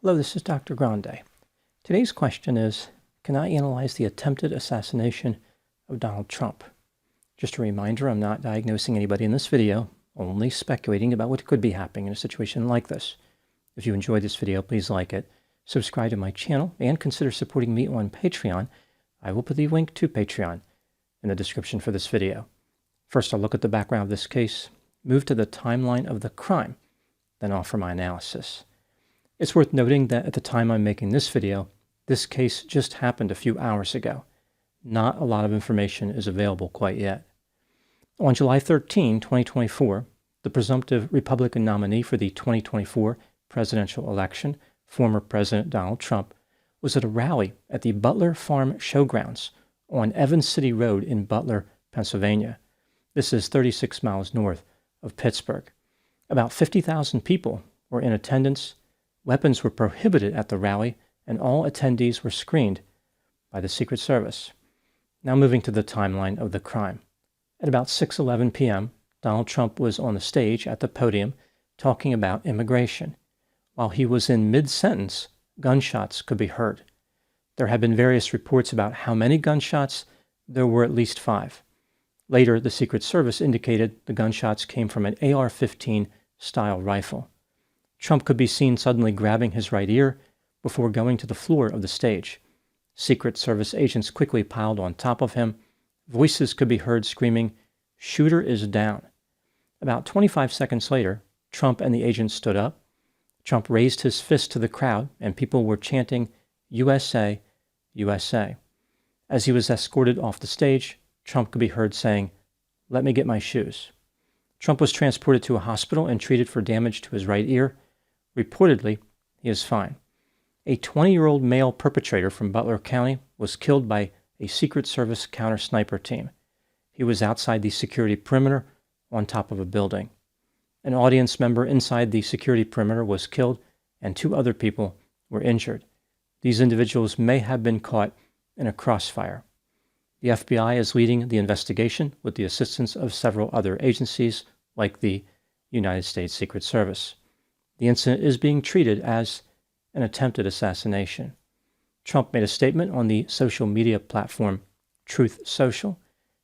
Hello, this is Dr. Grande. Today's question is, can I analyze the attempted assassination of Donald Trump? Just a reminder, I'm not diagnosing anybody in this video, only speculating about what could be happening in a situation like this. If you enjoyed this video, please like it, subscribe to my channel, and consider supporting me on Patreon. I will put the link to Patreon in the description for this video. First, I'll look at the background of this case, move to the timeline of the crime, then offer my analysis. It's worth noting that at the time I'm making this video, this case just happened a few hours ago. Not a lot of information is available quite yet. On July 13, 2024, the presumptive Republican nominee for the 2024 presidential election, former President Donald Trump, was at a rally at the Butler Farm Showgrounds on Evans City Road in Butler, Pennsylvania. This is 36 miles north of Pittsburgh. About 50,000 people were in attendance. Weapons were prohibited at the rally, and all attendees were screened by the Secret Service. Now moving to the timeline of the crime. At about 6:11 p.m., Donald Trump was on the stage at the podium talking about immigration. While he was in mid-sentence, gunshots could be heard. There had been various reports about how many gunshots. There were at least 5. Later, the Secret Service indicated the gunshots came from an AR-15 style rifle. Trump could be seen suddenly grabbing his right ear before going to the floor of the stage. Secret Service agents quickly piled on top of him. Voices could be heard screaming, "Shooter is down." About 25 seconds later, Trump and the agents stood up. Trump raised his fist to the crowd, and people were chanting, "USA, USA." As he was escorted off the stage, Trump could be heard saying, "Let me get my shoes." Trump was transported to a hospital and treated for damage to his right ear. Reportedly, he is fine. A 20-year-old male perpetrator from Butler County was killed by a Secret Service counter-sniper team. He was outside the security perimeter on top of a building. An audience member inside the security perimeter was killed, and 2 other people were injured. These individuals may have been caught in a crossfire. The FBI is leading the investigation with the assistance of several other agencies, like the United States Secret Service. The incident is being treated as an attempted assassination. Trump made a statement on the social media platform Truth Social.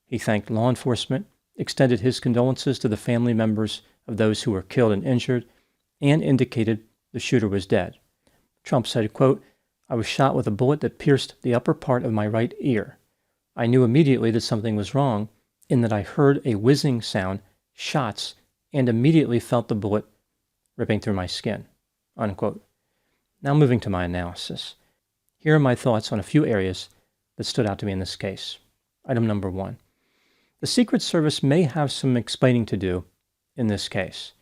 He thanked law enforcement, extended his condolences to the family members of those who were killed and injured, and indicated the shooter was dead. Trump said, quote, "I was shot with a bullet that pierced the upper part of my right ear. I knew immediately that something was wrong in that I heard a whizzing sound, shots, and immediately felt the bullet ripping through my skin," unquote. Now moving to my analysis. Here are my thoughts on a few areas that stood out to me in this case. Item number 1. The Secret Service may have some explaining to do in this case.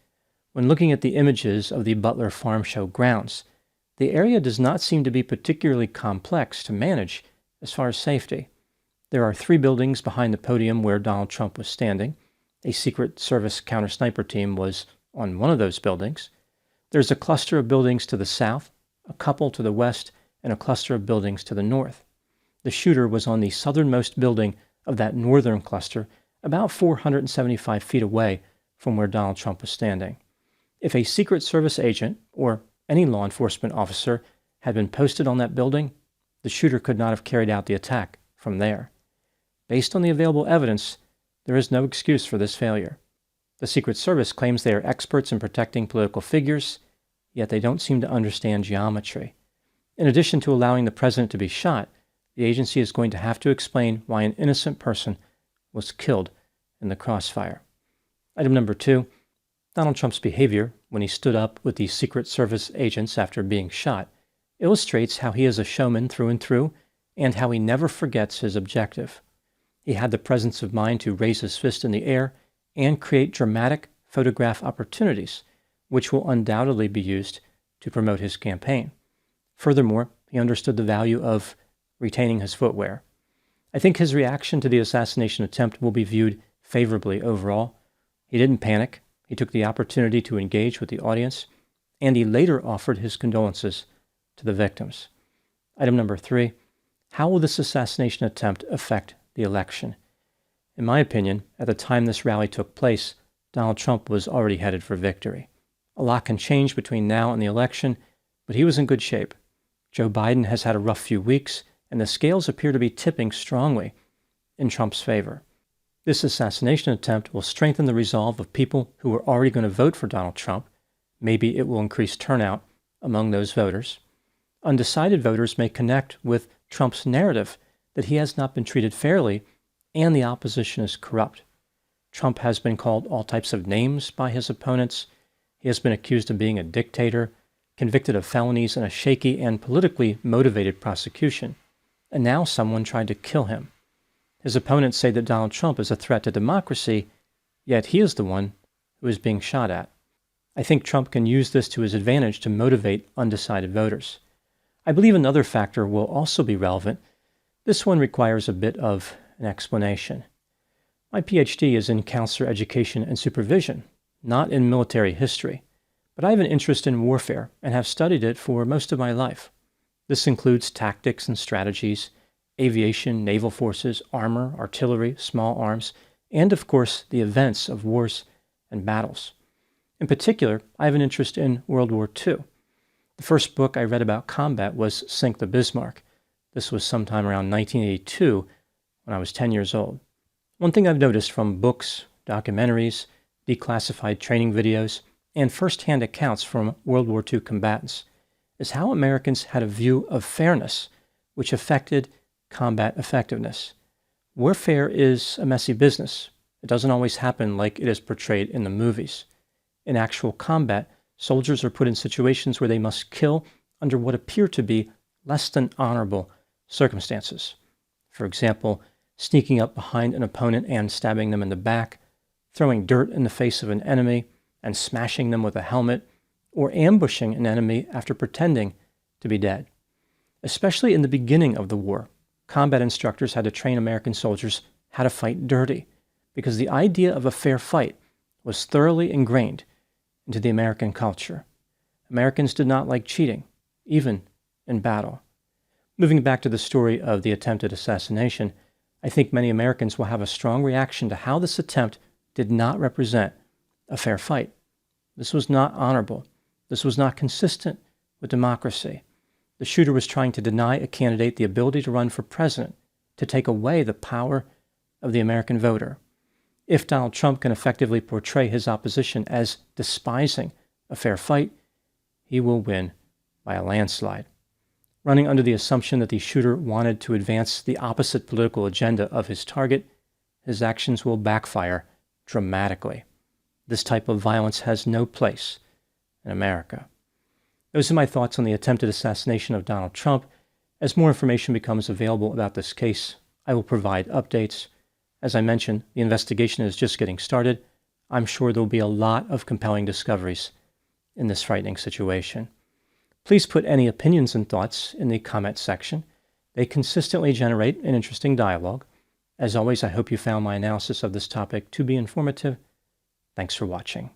When looking at the images of the Butler Farm Show grounds, the area does not seem to be particularly complex to manage as far as safety. There are 3 buildings behind the podium where Donald Trump was standing. A Secret Service counter-sniper team was on one of those buildings. There's a cluster of buildings to the south, a couple to the west, and a cluster of buildings to the north. The shooter was on the southernmost building of that northern cluster, about 475 feet away from where Donald Trump was standing. If a Secret Service agent or any law enforcement officer had been posted on that building, the shooter could not have carried out the attack from there. Based on the available evidence, there is no excuse for this failure. The Secret Service claims they are experts in protecting political figures, yet they don't seem to understand geometry. In addition to allowing the president to be shot, the agency is going to have to explain why an innocent person was killed in the crossfire. Item number 2, Donald Trump's behavior when he stood up with the Secret Service agents after being shot illustrates how he is a showman through and through, and how he never forgets his objective. He had the presence of mind to raise his fist in the air and create dramatic photograph opportunities, which will undoubtedly be used to promote his campaign. Furthermore, he understood the value of retaining his footwear. I think his reaction to the assassination attempt will be viewed favorably overall. He didn't panic. He took the opportunity to engage with the audience, and he later offered his condolences to the victims. Item number 3, how will this assassination attempt affect the election? In my opinion, at the time this rally took place, Donald Trump was already headed for victory. A lot can change between now and the election, but he was in good shape. Joe Biden has had a rough few weeks, and the scales appear to be tipping strongly in Trump's favor. This assassination attempt will strengthen the resolve of people who were already going to vote for Donald Trump. Maybe it will increase turnout among those voters. Undecided voters may connect with Trump's narrative that he has not been treated fairly and the opposition is corrupt. Trump has been called all types of names by his opponents. He has been accused of being a dictator, convicted of felonies in a shaky and politically motivated prosecution, and now someone tried to kill him. His opponents say that Donald Trump is a threat to democracy, yet he is the one who is being shot at. I think Trump can use this to his advantage to motivate undecided voters. I believe another factor will also be relevant. This one requires a bit of an explanation. My PhD is in counselor education and supervision, not in military history, but I have an interest in warfare and have studied it for most of my life. This includes tactics and strategies, aviation, naval forces, armor, artillery, small arms, and of course the events of wars and battles. In particular, I have an interest in World War II. The first book I read about combat was Sink the Bismarck. This was sometime around 1982 when I was 10 years old. One thing I've noticed from books, documentaries, declassified training videos, and first-hand accounts from World War II combatants is how Americans had a view of fairness, which affected combat effectiveness. Warfare is a messy business. It doesn't always happen like it is portrayed in the movies. In actual combat, soldiers are put in situations where they must kill under what appear to be less than honorable circumstances. For example, sneaking up behind an opponent and stabbing them in the back, throwing dirt in the face of an enemy and smashing them with a helmet, or ambushing an enemy after pretending to be dead. Especially in the beginning of the war, combat instructors had to train American soldiers how to fight dirty, because the idea of a fair fight was thoroughly ingrained into the American culture. Americans did not like cheating, even in battle. Moving back to the story of the attempted assassination, I think many Americans will have a strong reaction to how this attempt did not represent a fair fight. This was not honorable. This was not consistent with democracy. The shooter was trying to deny a candidate the ability to run for president, to take away the power of the American voter. If Donald Trump can effectively portray his opposition as despising a fair fight, he will win by a landslide. Running under the assumption that the shooter wanted to advance the opposite political agenda of his target, his actions will backfire dramatically. This type of violence has no place in America. Those are my thoughts on the attempted assassination of Donald Trump. As more information becomes available about this case, I will provide updates. As I mentioned, the investigation is just getting started. I'm sure there will be a lot of compelling discoveries in this frightening situation. Please put any opinions and thoughts in the comment section. They consistently generate an interesting dialogue. As always, I hope you found my analysis of this topic to be informative. Thanks for watching.